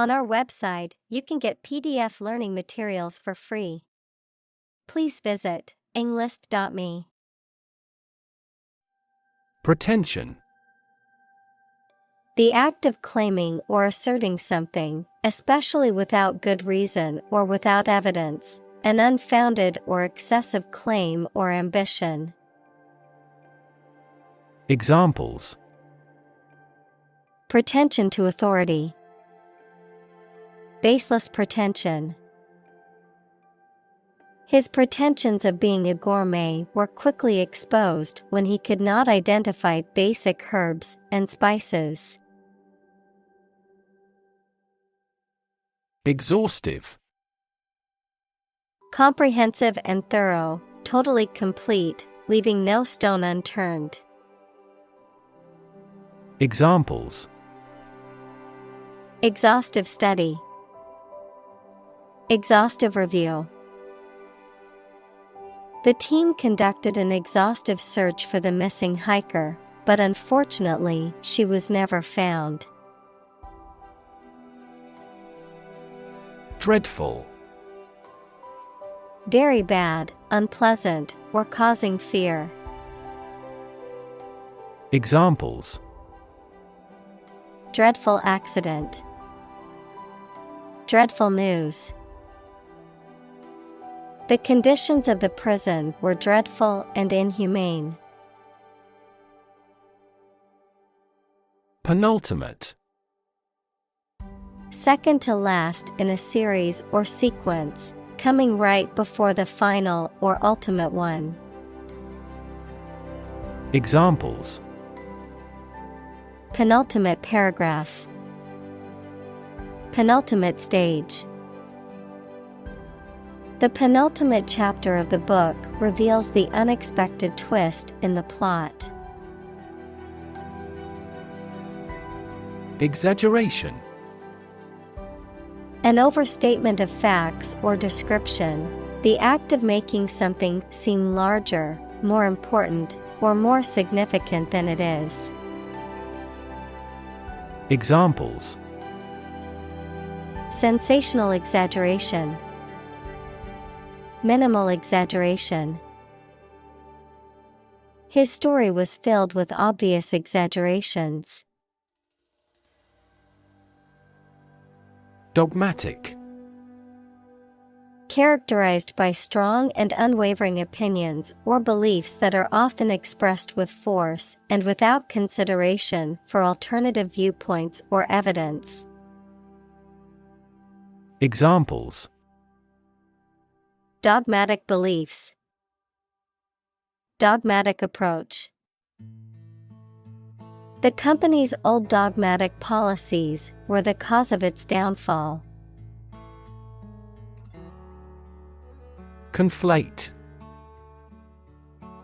On our website, you can get PDF learning materials for free. Please visit englist.me. Pretension. The act of claiming or asserting something, especially without good reason or without evidence, an unfounded or excessive claim or ambition. Examples: Pretension to authority. Baseless pretension. His pretensions of being a gourmet were quickly exposed when he could not identify basic herbs and spices. Exhaustive. Comprehensive and thorough, totally complete, leaving no stone unturned. Examples: Exhaustive study. Exhaustive review. The team conducted an exhaustive search for the missing hiker, but unfortunately, she was never found. Dreadful. Very bad, unpleasant, or causing fear. Examples: Dreadful accident. Dreadful news. The conditions of the prison were dreadful and inhumane. Penultimate. Second to last in a series or sequence, coming right before the final or ultimate one. Examples: Penultimate paragraph. Penultimate stage. The penultimate chapter of the book reveals the unexpected twist in the plot. Exaggeration. An overstatement of facts or description, the act of making something seem larger, more important, or more significant than it is. Examples: Sensational exaggeration. Minimal exaggeration. His story was filled with obvious exaggerations. Dogmatic. Characterized by strong and unwavering opinions or beliefs that are often expressed with force and without consideration for alternative viewpoints or evidence. Examples: Dogmatic beliefs. Dogmatic approach. The company's old dogmatic policies were the cause of its downfall. Conflate.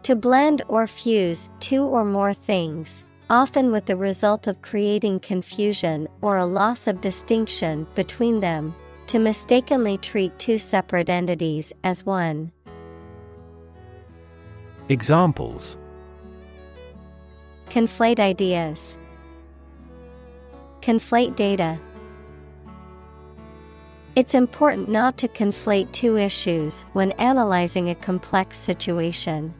To blend or fuse two or more things, often with the result of creating confusion or a loss of distinction between them. To mistakenly treat two separate entities as one. Examples: Conflate ideas. Conflate data. It's important not to conflate two issues when analyzing a complex situation.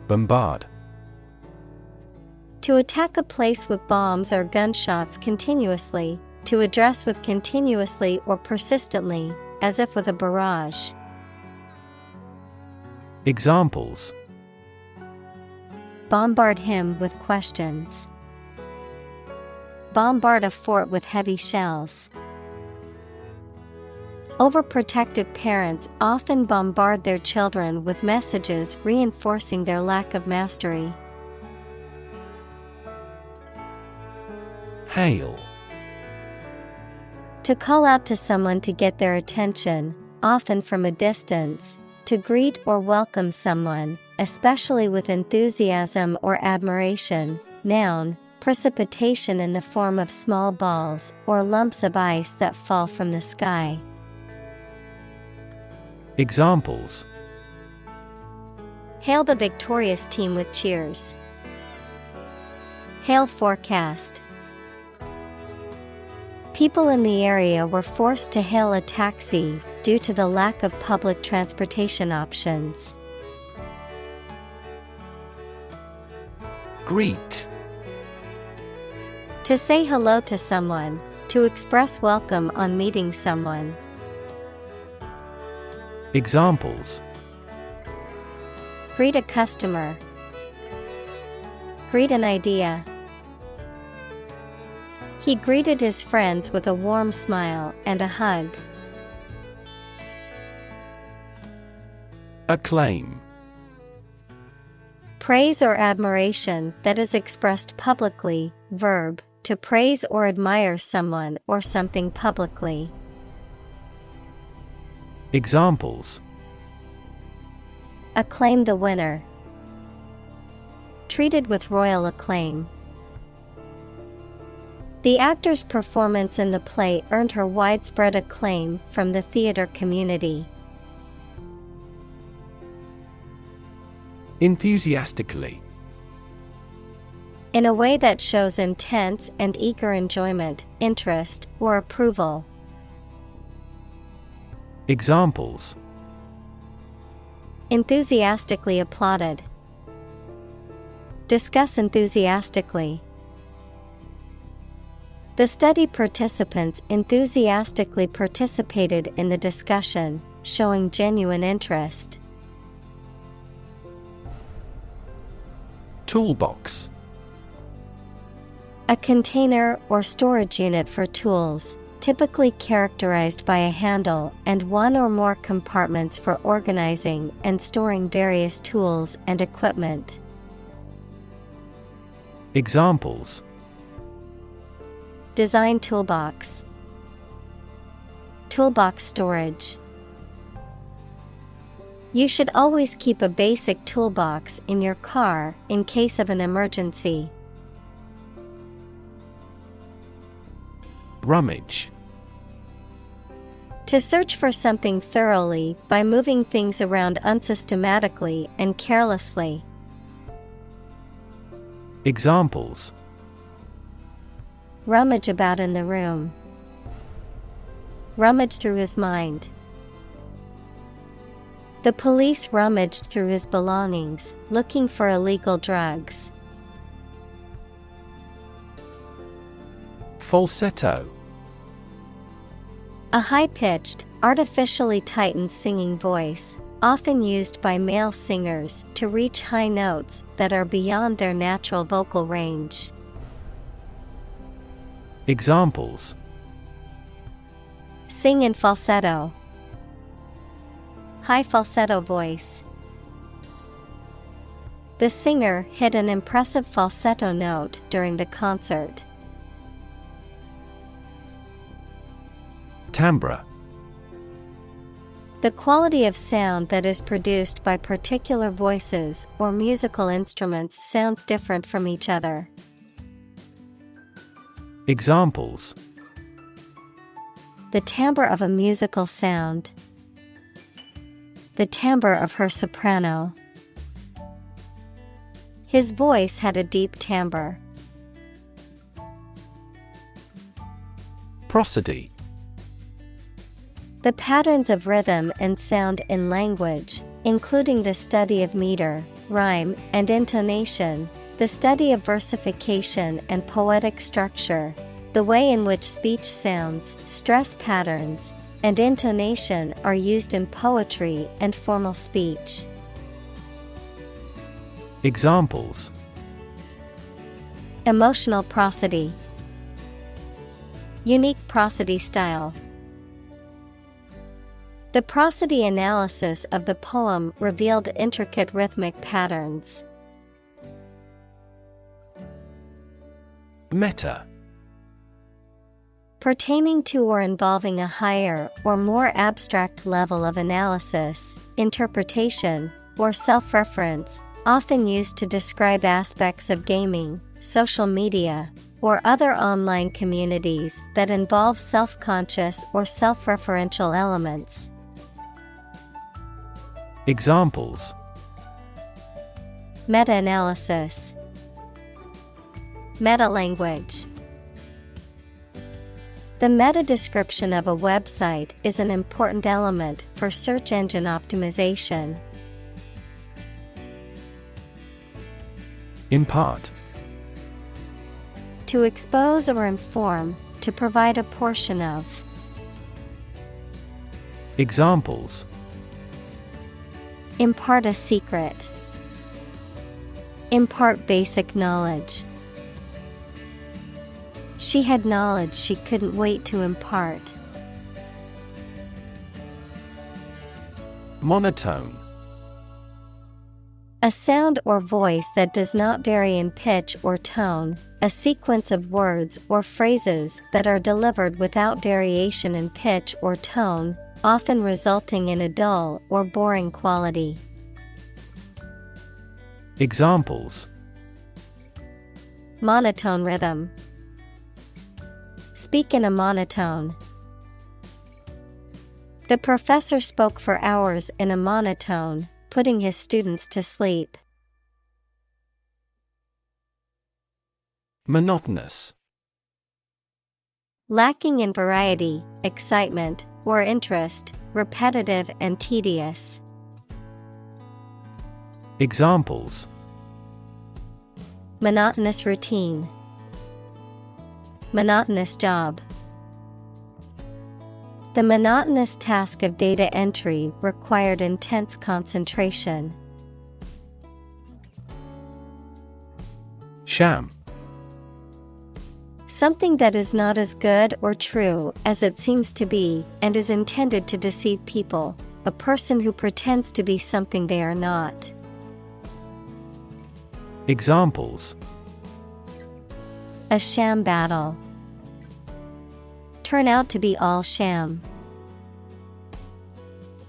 Bombard. To attack a place with bombs or gunshots continuously, to address with continuously or persistently, as if with a barrage. Examples: Bombard him with questions. Bombard a fort with heavy shells. Overprotective parents often bombard their children with messages reinforcing their lack of mastery. Hail. To call out to someone to get their attention, often from a distance, to greet or welcome someone, especially with enthusiasm or admiration. Noun, precipitation in the form of small balls or lumps of ice that fall from the sky. Examples: Hail the victorious team with cheers. Hail forecast. People in the area were forced to hail a taxi due to the lack of public transportation options. Greet. To say hello to someone, to express welcome on meeting someone. Examples: Greet a customer. Greet an idea. He greeted his friends with a warm smile and a hug. Acclaim. Praise or admiration that is expressed publicly. Verb, to praise or admire someone or something publicly. Examples: Acclaim the winner. Treated with royal acclaim. The actor's performance in the play earned her widespread acclaim from the theater community. Enthusiastically. In a way that shows intense and eager enjoyment, interest, or approval. Examples: Enthusiastically applauded. Discuss enthusiastically. The study participants enthusiastically participated in the discussion, showing genuine interest. Toolbox. A container or storage unit for tools, typically characterized by a handle and one or more compartments for organizing and storing various tools and equipment. Examples: Design toolbox. Toolbox storage. You should always keep a basic toolbox in your car in case of an emergency. Rummage. To search for something thoroughly by moving things around unsystematically and carelessly. Examples: Rummage about in the room. Rummage through his mind. The police rummaged through his belongings, looking for illegal drugs. Falsetto. A high-pitched, artificially tightened singing voice, often used by male singers to reach high notes that are beyond their natural vocal range. Examples: Sing in falsetto. High falsetto voice. The singer hit an impressive falsetto note during the concert. Timbre. The quality of sound that is produced by particular voices or musical instruments sounds different from each other. Examples: The timbre of a musical sound. The timbre of her soprano. His voice had a deep timbre. Prosody. The patterns of rhythm and sound in language, including the study of meter, rhyme, and intonation, the study of versification and poetic structure, the way in which speech sounds, stress patterns, and intonation are used in poetry and formal speech. Examples: Emotional prosody. Unique prosody style. The prosody analysis of the poem revealed intricate rhythmic patterns. Meta. Pertaining to or involving a higher or more abstract level of analysis, interpretation, or self-reference, often used to describe aspects of gaming, social media, or other online communities that involve self-conscious or self-referential elements. Examples: Meta-analysis. Meta-language. The meta description of a website is an important element for search engine optimization. Impart. To expose or inform, to provide a portion of. Examples: Impart a secret. Impart basic knowledge. She had knowledge she couldn't wait to impart. Monotone. A sound or voice that does not vary in pitch or tone, a sequence of words or phrases that are delivered without variation in pitch or tone, often resulting in a dull or boring quality. Examples: Monotone rhythm. Speak in a monotone. The professor spoke for hours in a monotone, putting his students to sleep. Monotonous. Lacking in variety, excitement, or interest, repetitive and tedious. Examples: Monotonous routine. Monotonous job. The monotonous task of data entry required intense concentration. Sham. Something that is not as good or true as it seems to be and is intended to deceive people, a person who pretends to be something they are not. Examples: A sham battle. Turn out to be all sham.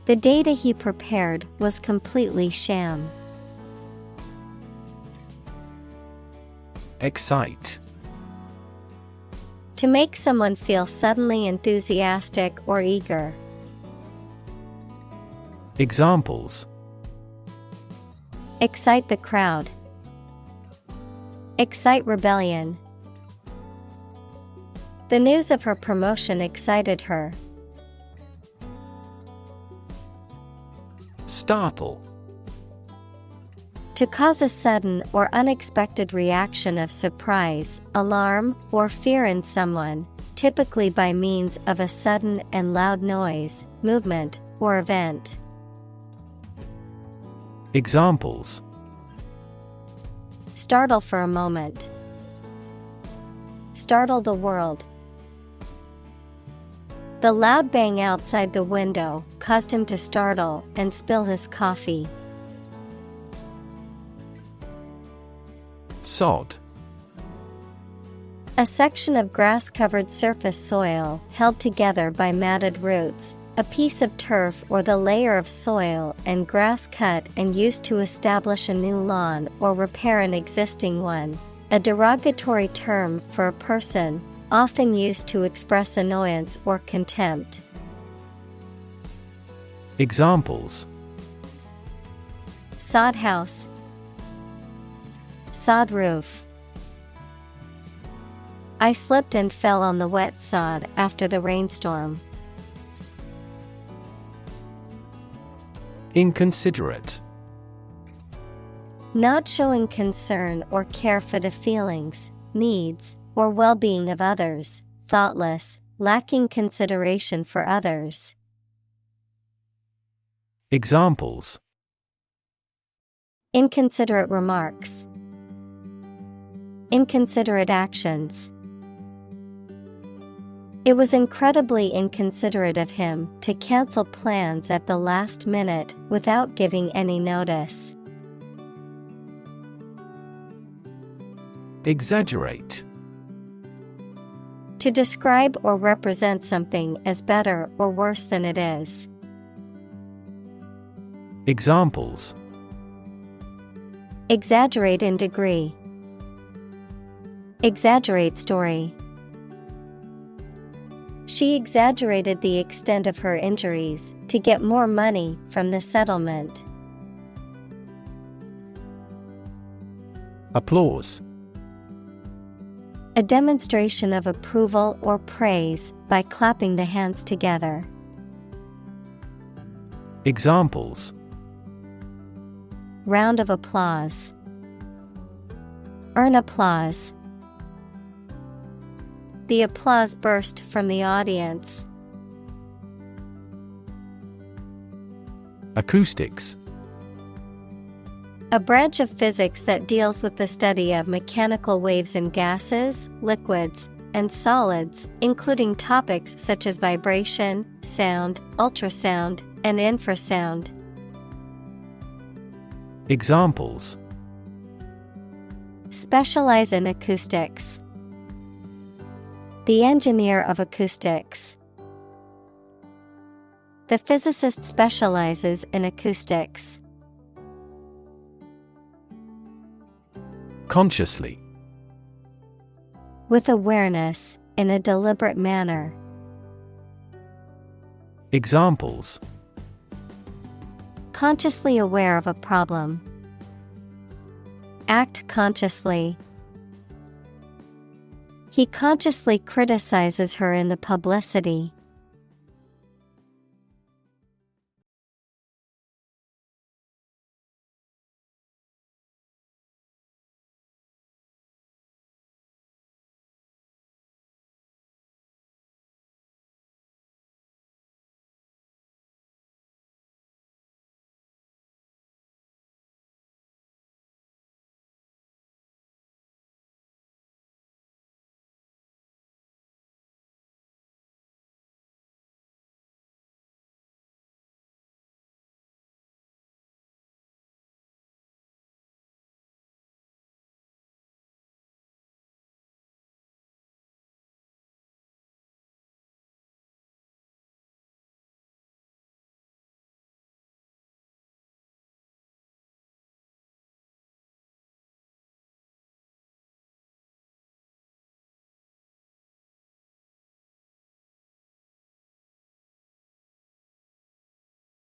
The data he prepared was completely sham. Excite. To make someone feel suddenly enthusiastic or eager. Examples: Excite the crowd. Excite rebellion. The news of her promotion excited her. Startle. To cause a sudden or unexpected reaction of surprise, alarm, or fear in someone, typically by means of a sudden and loud noise, movement, or event. Examples: Startle for a moment. Startle the world. The loud bang outside the window caused him to startle and spill his coffee. Sod. A section of grass-covered surface soil held together by matted roots, a piece of turf or the layer of soil and grass cut and used to establish a new lawn or repair an existing one. A derogatory term for a person, often used to express annoyance or contempt. Examples: Sod house. Sod roof. I slipped and fell on the wet sod after the rainstorm. Inconsiderate. Not showing concern or care for the feelings, needs, or well-being of others, thoughtless, lacking consideration for others. Examples: Inconsiderate remarks. Inconsiderate actions. It was incredibly inconsiderate of him to cancel plans at the last minute without giving any notice. Exaggerate. To describe or represent something as better or worse than it is. Examples: Exaggerate in degree. Exaggerate story. She exaggerated the extent of her injuries to get more money from the settlement. Applause. A demonstration of approval or praise by clapping the hands together. Examples: Round of applause. Earn applause. The applause burst from the audience. Acoustics. A branch of physics that deals with the study of mechanical waves in gases, liquids, and solids, including topics such as vibration, sound, ultrasound, and infrasound. Examples: Specialize in acoustics. The engineer of acoustics. The physicist specializes in acoustics. Consciously. With awareness, in a deliberate manner. Examples: Consciously aware of a problem. Act consciously. He consciously criticizes her in the publicity.